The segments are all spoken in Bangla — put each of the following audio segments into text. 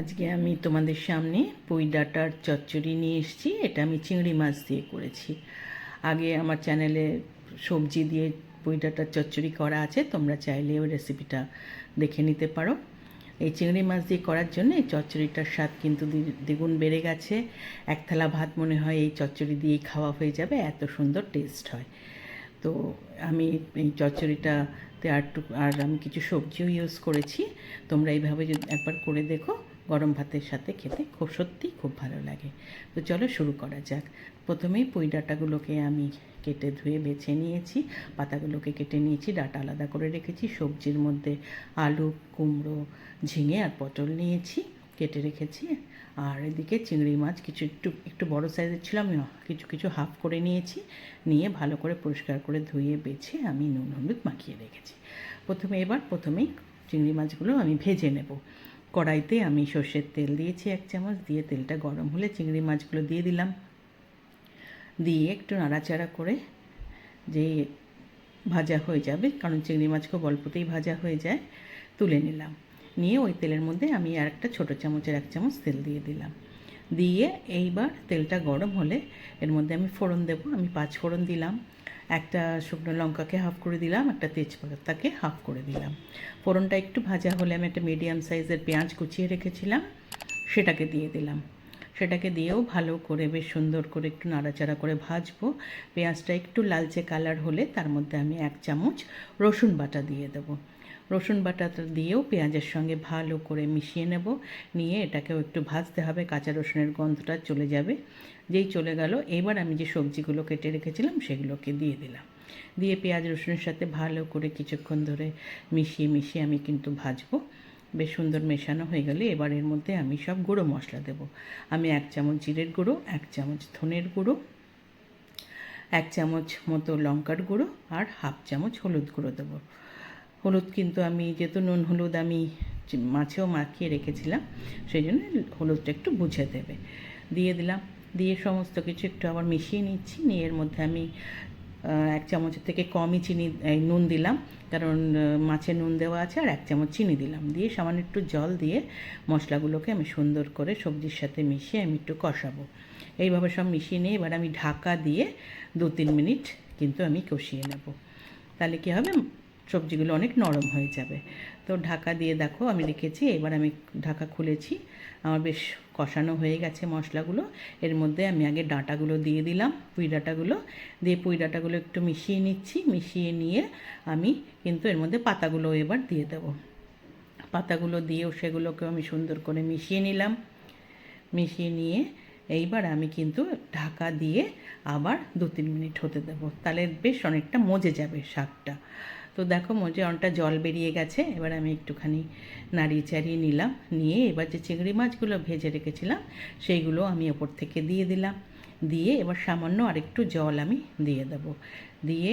আজকে আমি তোমাদের সামনে পুঁই ডাঁটার চচ্চড়ি নিয়ে এসেছি। এটা আমি চিংড়ি মাছ দিয়ে করেছি। আগে আমার চ্যানেলে সবজি দিয়ে পুঁই ডাঁটার চচ্চড়ি করা আছে, তোমরা চাইলে ওই রেসিপিটা দেখে নিতে পারো। এই চিংড়ি মাছ দিয়ে করার জন্য এই চচ্চড়িটার স্বাদ কিন্তু দ্বিগুণ বেড়ে গেছে। এক থালা ভাত মনে হয় এই চচ্চড়ি দিয়েই খাওয়া হয়ে যাবে, এত সুন্দর টেস্ট হয়। তো আমি এই চচ্চড়িটাতে আর আমি কিছু সবজিও ইউজ করেছি। তোমরা এইভাবে যদি একবার করে দেখো, গরম ভাতের সাথে খেতে খুব ভালো লাগে। তো চলো শুরু করা যাক। প্রথমেই পুঁই ডাঁটাগুলোকে আমি কেটে ধুয়ে বেছে নিয়েছি, পাতাগুলোকে কেটে নিয়েছি, ডাঁটা আলাদা করে রেখেছি। সবজির মধ্যে আলু, কুমড়ো, ঝিঙে আর পটল নিয়েছি, কেটে রেখেছি। আর এদিকে চিংড়ি মাছ কিছু একটু বড় সাইজের ছিল, আমি কিছু হাফ করে নিয়েছি। নিয়ে ভালো করে পরিষ্কার করে ধুয়ে বেছে আমি নুন হলুদ মাখিয়ে রেখেছি। প্রথমেই চিংড়ি মাছগুলো আমি ভেজে নেব। কড়াইতে আমি সর্ষের তেল দিয়েছি 1 চামচ, দিয়ে তেলটা গরম হলে চিংড়ি মাছগুলো দিয়ে দিলাম। দিয়ে একটু নাড়াচাড়া করে যে ভাজা হয়ে যাবে, কারণ চিংড়ি মাছ খুব অল্পতেই ভাজা হয়ে যায়, তুলে নিলাম। নিয়ে ওই তেলের মধ্যে আমি আর একটা ছোটো চামচের 1 চামচ তেল দিয়ে দিলাম। দিয়ে এইবার তেলটা গরম হলে এর মধ্যে আমি ফোড়ন দেব। আমি 5 ফোড়ন দিলাম, একটা শুকনো লঙ্কাকে হাফ করে দিলাম, একটা তেজপাতাকে হাফ করে দিলাম। ফোড়নটা একটু ভাজা হলে আমি একটা মিডিয়াম সাইজের পেঁয়াজ কুচিয়ে রেখেছিলাম, সেটাকে দিয়ে দিলাম। সেটাকে দিয়েও ভালো করে বেশ সুন্দর করে একটু নাড়াচাড়া করে ভাজবো। পেঁয়াজটা একটু লালচে কালার হলে তার মধ্যে আমি 1 চামচ রসুন বাটা দিয়ে দেবো। রসুন বাটাটা দিয়েও পেঁয়াজের সঙ্গে ভালো করে মিশিয়ে নেব। নিয়ে এটাকেও একটু ভাজতে হবে, কাঁচা রসুনের গন্ধটা চলে যাবে। যেই চলে গেল, এবার আমি যে সবজিগুলো কেটে রেখেছিলাম সেগুলোকে দিয়ে দিলাম। দিয়ে পেঁয়াজ রসুনের সাথে ভালো করে কিছুক্ষণ ধরে মিশিয়ে আমি কিন্তু ভাজবো। বেশ সুন্দর মেশানো হয়ে গেলে এবার এর মধ্যে আমি সব গুঁড়ো মশলা দেব। আমি 1 চামচ জিরের গুঁড়ো, 1 চামচ ধনের গুঁড়ো, 1 চামচ মতো লঙ্কার গুঁড়ো আর হাফ চামচ হলুদ গুঁড়ো দেবো। হলুদ কিন্তু আমি যেহেতু নুন হলুদ আমি মাছেও মাখিয়ে রেখেছিলাম, সেই জন্য হলুদটা একটু বুঝে দেবে। দিয়ে দিলাম। দিয়ে সমস্ত কিছু একটু আবার মিশিয়ে নিচ্ছি। নিয়ে এর মধ্যে আমি 1 চামচের থেকে কমই নুন দিলাম, কারণ মাছে নুন দেওয়া আছে, আর 1 চামচ চিনি দিলাম। দিয়ে সামান্য একটু জল দিয়ে মশলাগুলোকে আমি সুন্দর করে সবজির সাথে মিশিয়ে আমি একটু কষাবো। এইভাবে সব মিশিয়ে নিয়ে এবার আমি ঢাকা দিয়ে 2-3 মিনিট কিন্তু আমি কষিয়ে নেব। তাহলে কী হবে, সবজিগুলো অনেক নরম হয়ে যাবে। তো ঢাকা দিয়ে দেখো আমি রেখেছি। এবার আমি ঢাকা খুলেছি, আমার বেশ কষানো হয়ে গেছে মশলাগুলো। এর মধ্যে আমি আগে ডাঁটাগুলো দিয়ে দিলাম, পুঁই ডাঁটাগুলো দিয়ে পুঁই ডাঁটাগুলো একটু মিশিয়ে নিচ্ছি। মিশিয়ে নিয়ে আমি কিন্তু এর মধ্যে পাতাগুলো এবার দিয়ে দেবো। পাতাগুলো দিয়েও সেগুলোকেও আমি সুন্দর করে মিশিয়ে নিলাম। মিশিয়ে নিয়ে এইবার আমি কিন্তু ঢাকা দিয়ে আবার 2-3 মিনিট হতে দেবো, তাহলে বেশ অনেকটা মজে যাবে শাকটা। তো দেখো মজে অনেকটা জল বেরিয়ে গেছে। এবার আমি একটুখানি নাড়িয়ে চাড়িয়ে নিলাম। নিয়ে এবার যে চিংড়ি মাছগুলো ভেজে রেখেছিলাম সেইগুলো আমি ওপর থেকে দিয়ে দিলাম। দিয়ে এবার সামান্য আরেকটু জল আমি দিয়ে দেবো। দিয়ে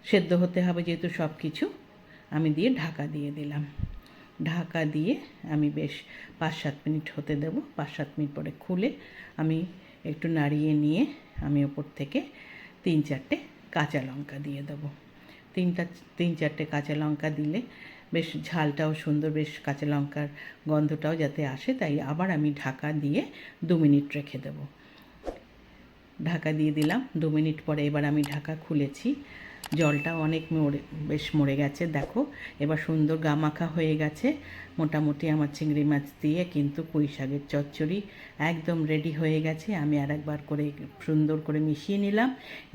সেদ্ধ হতে হবে যেহেতু সব কিছু, আমি দিয়ে ঢাকা দিয়ে দিলাম। ঢাকা দিয়ে আমি বেশ 5-7 মিনিট হতে দেব। 5-7 মিনিট পরে খুলে আমি একটু নাড়িয়ে নিয়ে আমি ওপর থেকে 3-4টে কাঁচা লঙ্কা দিয়ে দেবো। 3-4টে কাঁচা লঙ্কা দিলে বেশ ঝালটাও সুন্দর, বেশ কাঁচা লঙ্কার গন্ধটাও যাতে আসে, তাই আবার আমি ঢাকা দিয়ে 2 মিনিট রেখে দেব। ঢাকা দিয়ে দিলাম। 2 মিনিট পরে এবার আমি ঢাকা খুলেছি। জলটা অনেক বেশ মরে গেছে দেখো। এবার সুন্দর গামাখা হয়ে গেছে। মোটামুটি আমার চিংড়ি মাছ দিয়ে কিন্তু পুঁই শাকের চচ্চড়ি একদম রেডি হয়ে গেছে। আমি আর একবার করে সুন্দর করে মিশিয়ে নিলাম।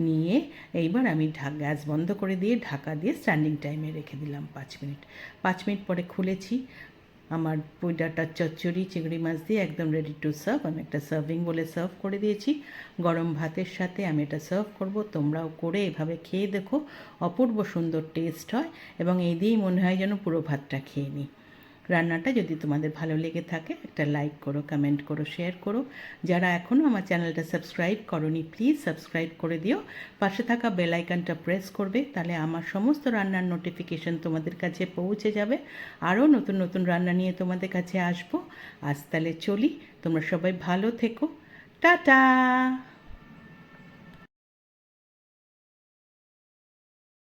নিয়ে এইবার আমি গ্যাস বন্ধ করে দিয়ে ঢাকা দিয়ে স্ট্যান্ডিং টাইমে রেখে দিলাম 5 মিনিট। 5 মিনিট পরে খুলেছি। আমার পুঁই ডাঁটার চচ্চড়ি চিংড়ি মাছ দিয়ে একদম রেডি টু সার্ভ। আমি একটা সার্ভিং বলে সার্ভ করে দিয়েছি। গরম ভাতের সাথে আমি এটা সার্ভ করব। তোমরাও করে এভাবে খেয়ে দেখো, অপূর্ব সুন্দর টেস্ট হয় এবং এই দিয়েই মনে হয় যেন পুরো ভাতটা খেয়ে নিই। রান্নাটা যদি তোমাদের ভালো লেগে থাকে একটা লাইক করো, কমেন্ট করো, শেয়ার করো। যারা এখনও আমার চ্যানেলটা সাবস্ক্রাইব করোনি প্লিজ সাবস্ক্রাইব করে দিও। পাশে থাকা বেল আইকনটা প্রেস করবে, তাহলে আমার সমস্ত রান্নার নোটিফিকেশন তোমাদের কাছে পৌঁছে যাবে। আরও নতুন নতুন রান্না নিয়ে তোমাদের কাছে আসবো। আজ তাহলে চলি, তোমরা সবাই ভালো থেকো। টাটা।